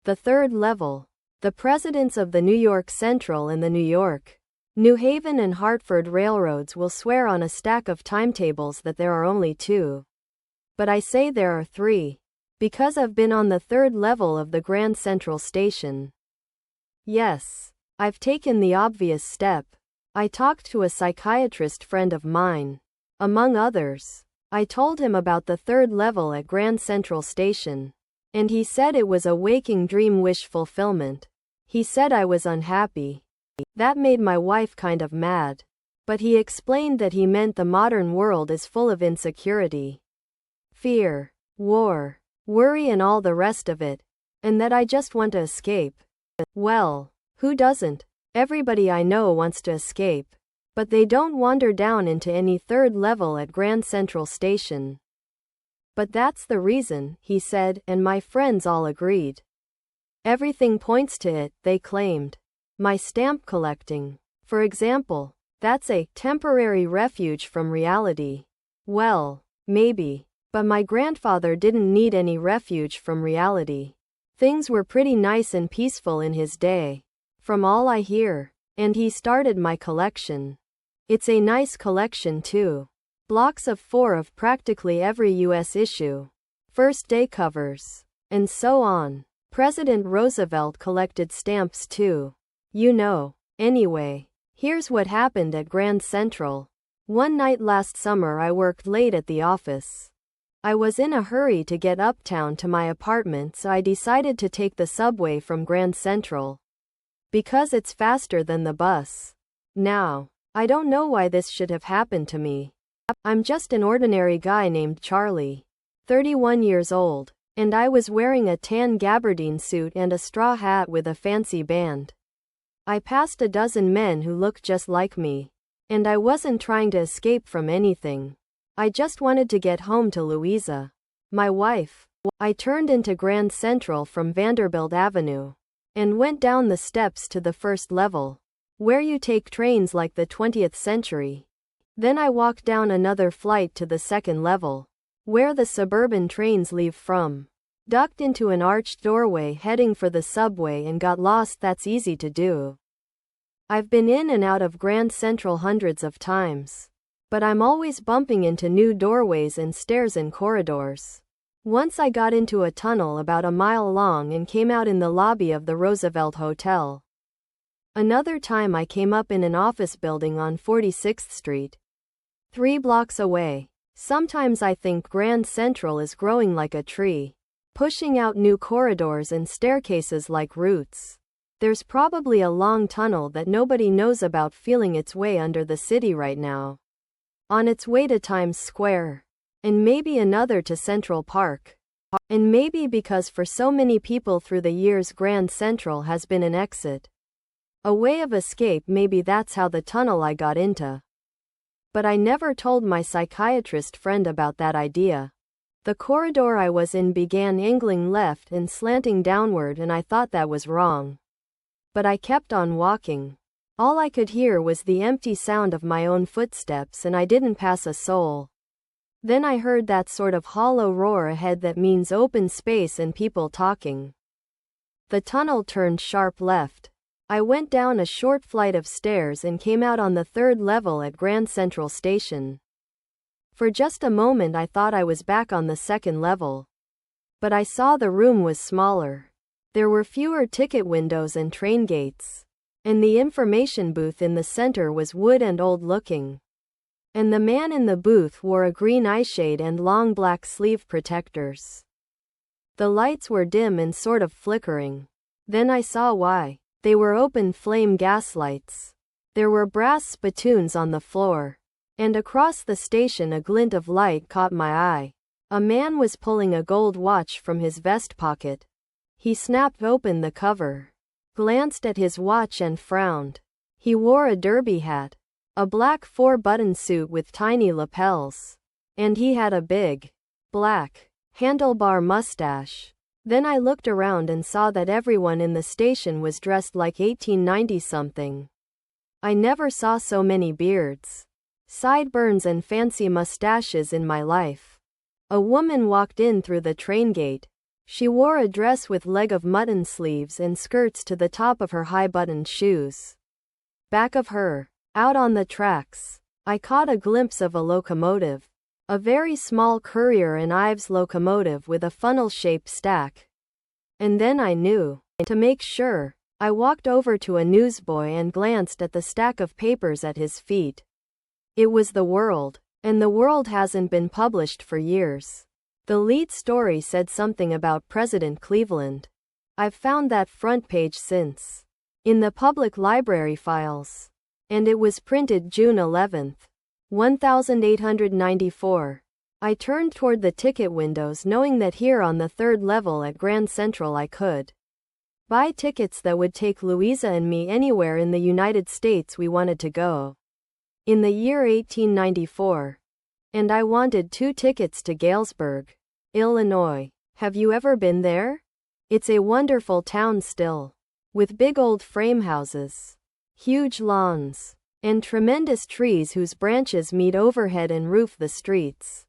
The third level. The presidents of the New York Central and the New York, New Haven and Hartford railroads will swear on a stack of timetables that there are only two. But I say there are three, because I've been on the third level of the Grand Central Station. Yes, I've taken the obvious step. I talked to a psychiatrist friend of mine. Among others, I told him about the third level at Grand Central Station. And he said it was a waking dream wish fulfillment. He said I was unhappy. That made my wife kind of mad. But he explained that he meant the modern world is full of insecurity, fear, war, worry and all the rest of it, and that I just want to escape. Well, who doesn't? Everybody I know wants to escape. But they don't wander down into any third level at Grand Central Station. But that's the reason, he said, and my friends all agreed. Everything points to it, they claimed. My stamp collecting, for example, that's a temporary refuge from reality. Well, maybe. But my grandfather didn't need any refuge from reality. Things were pretty nice and peaceful in his day, from all I hear. And he started my collection. It's a nice collection too. Blocks of 4 of practically every U.S. issue. First day covers. And so on. President Roosevelt collected stamps too. You know. Anyway, here's what happened at Grand Central. One night last summer I worked late at the office. I was in a hurry to get uptown to my apartment, so I decided to take the subway from Grand Central. Because it's faster than the bus. Now, I don't know why this should have happened to me. I'm just an ordinary guy named Charlie, 31 years old, and I was wearing a tan gabardine suit and a straw hat with a fancy band. I passed a dozen men who looked just like me, and I wasn't trying to escape from anything. I just wanted to get home to Louisa, my wife. I turned into Grand Central from Vanderbilt Avenue and went down the steps to the first level, where you take trains like the 20th century. Then I walked down another flight to the second level, where the suburban trains leave from. Ducked into an arched doorway heading for the subway and got lost. That's easy to do. I've been in and out of Grand Central hundreds of times. But I'm always bumping into new doorways and stairs and corridors. Once I got into a tunnel about a mile long and came out in the lobby of the Roosevelt Hotel. Another time I came up in an office building on 46th Street. 3 blocks away. Sometimes I think Grand Central is growing like a tree, pushing out new corridors and staircases like roots. There's probably a long tunnel that nobody knows about feeling its way under the city right now. On its way to Times Square. And maybe another to Central Park. And maybe because for so many people through the years Grand Central has been an exit. A way of escape. Maybe that's how the tunnel I got into. But I never told my psychiatrist friend about that idea. The corridor I was in began angling left and slanting downward, and I thought that was wrong. But I kept on walking. All I could hear was the empty sound of my own footsteps, and I didn't pass a soul. Then I heard that sort of hollow roar ahead that means open space and people talking. The tunnel turned sharp left. I went down a short flight of stairs and came out on the third level at Grand Central Station. For just a moment I thought I was back on the second level. But I saw the room was smaller. There were fewer ticket windows and train gates. And the information booth in the center was wood and old-looking. And the man in the booth wore a green eyeshade and long black sleeve protectors. The lights were dim and sort of flickering. Then I saw why. They were open flame gaslights. There were brass spittoons on the floor. And across the station a glint of light caught my eye. A man was pulling a gold watch from his vest pocket. He snapped open the cover, glanced at his watch and frowned. He wore a derby hat, a black 4-button suit with tiny lapels. And he had a big, black, handlebar mustache. Then I looked around and saw that everyone in the station was dressed like 1890-something. I never saw so many beards, sideburns and fancy mustaches in my life. A woman walked in through the train gate. She wore a dress with leg of mutton sleeves and skirts to the top of her high-buttoned shoes. Back of her, out on the tracks, I caught a glimpse of a locomotive. A very small Courier and Ives locomotive with a funnel-shaped stack. And then I knew. To make sure, I walked over to a newsboy and glanced at the stack of papers at his feet. It was the World, and the World hasn't been published for years. The lead story said something about President Cleveland. I've found that front page since. In the public library files. And it was printed June 11th. 1894. I turned toward the ticket windows knowing that here on the third level at Grand Central I could buy tickets that would take Louisa and me anywhere in the United States we wanted to go. In the year 1894. And I wanted 2 tickets to Galesburg, Illinois. Have you ever been there? It's a wonderful town still. With big old frame houses, huge lawns, and tremendous trees whose branches meet overhead and roof the streets.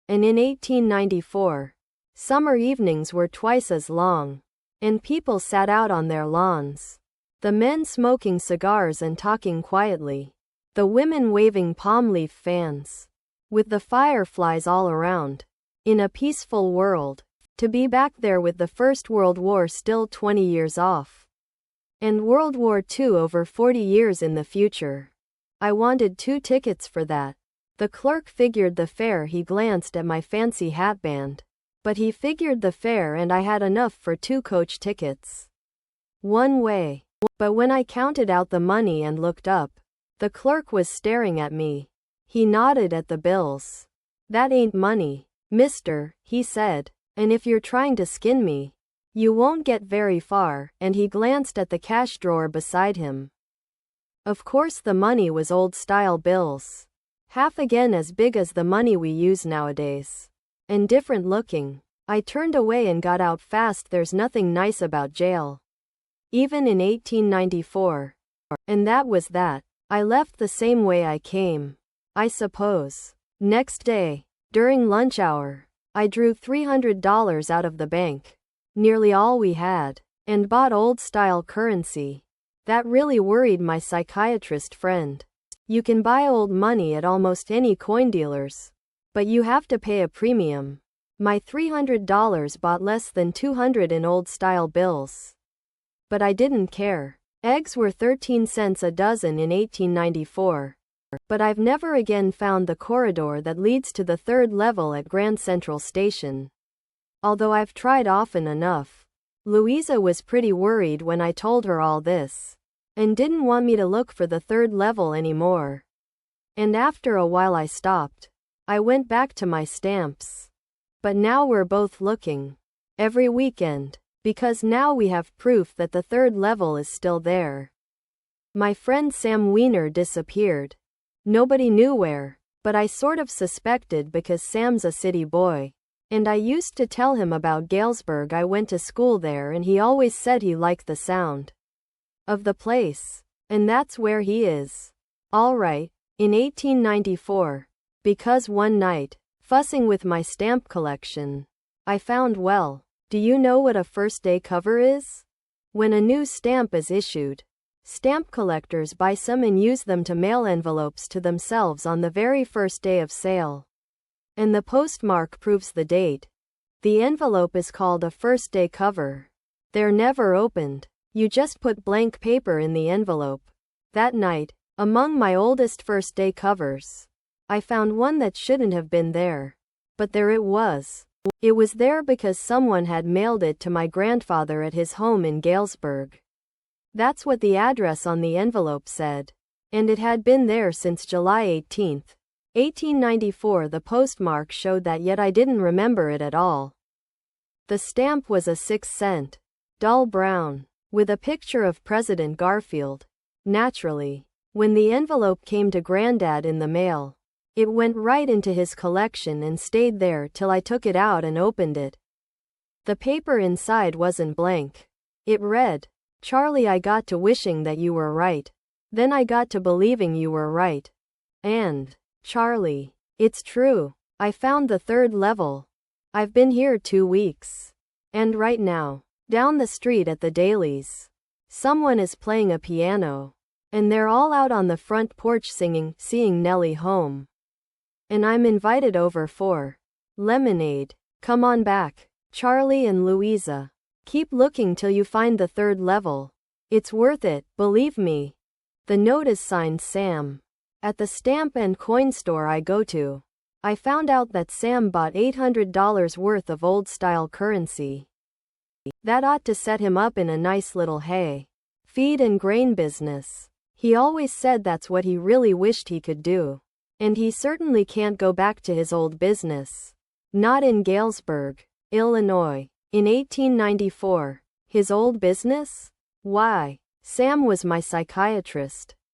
And in 1894, summer evenings were twice as long, and people sat out on their lawns. The men smoking cigars and talking quietly. The women waving palm leaf fans. With the fireflies all around. In a peaceful world. To be back there with the First World War still 20 years off. And World War II over 40 years in the future. I wanted 2 tickets for that. The clerk figured the fare. He glanced at my fancy hatband. But he figured the fare and I had enough for 2 coach tickets. One way. But when I counted out the money and looked up, the clerk was staring at me. He nodded at the bills. That ain't money, mister, he said. And if you're trying to skin me, you won't get very far. And he glanced at the cash drawer beside him. Of course the money was old-style bills. Half again as big as the money we use nowadays. And different looking. I turned away and got out fast. There's nothing nice about jail. Even in 1894. And that was that. I left the same way I came. I suppose. Next day, during lunch hour, I drew $300 out of the bank. Nearly all we had. And bought old-style currency. That really worried my psychiatrist friend. You can buy old money at almost any coin dealers. But you have to pay a premium. My $300 bought less than $200 in old-style bills. But I didn't care. Eggs were 13 cents a dozen in 1894. But I've never again found the corridor that leads to the third level at Grand Central Station. Although I've tried often enough. Louisa was pretty worried when I told her all this. And didn't want me to look for the third level anymore. And after a while I stopped. I went back to my stamps. But now we're both looking. Every weekend. Because now we have proof that the third level is still there. My friend Sam Wiener disappeared. Nobody knew where, but I sort of suspected because Sam's a city boy. And I used to tell him about Galesburg. I went to school there and he always said he liked the sound of the place. And that's where he is. All right, in 1894. Because one night, fussing with my stamp collection, I found, well, do you know what a first-day cover is? When a new stamp is issued, stamp collectors buy some and use them to mail envelopes to themselves on the very first day of sale. And the postmark proves the date. The envelope is called a first-day cover. They're never opened. You just put blank paper in the envelope. That night, among my oldest first-day covers, I found one that shouldn't have been there. But there it was. It was there because someone had mailed it to my grandfather at his home in Galesburg. That's what the address on the envelope said. And it had been there since July 18th. 1894. The postmark showed that, yet I didn't remember it at all. The stamp was a 6-cent, dull brown, with a picture of President Garfield. Naturally, when the envelope came to Granddad in the mail, it went right into his collection and stayed there till I took it out and opened it. The paper inside wasn't blank. It read, "Charlie, I got to wishing that you were right. Then I got to believing you were right. And, Charlie, it's true. I found the third level. I've been here 2 weeks. And right now, down the street at the Dailies, someone is playing a piano. And they're all out on the front porch singing, Seeing Nellie Home. And I'm invited over for lemonade. Come on back, Charlie and Louisa. Keep looking till you find the third level. It's worth it, believe me. The note is signed Sam. At the stamp and coin store I go to, I found out that Sam bought $800 worth of old-style currency. That ought to set him up in a nice little hay, feed and grain business. He always said that's what he really wished he could do. And he certainly can't go back to his old business. Not in Galesburg, Illinois, in 1894. His old business? Why, Sam was my psychiatrist.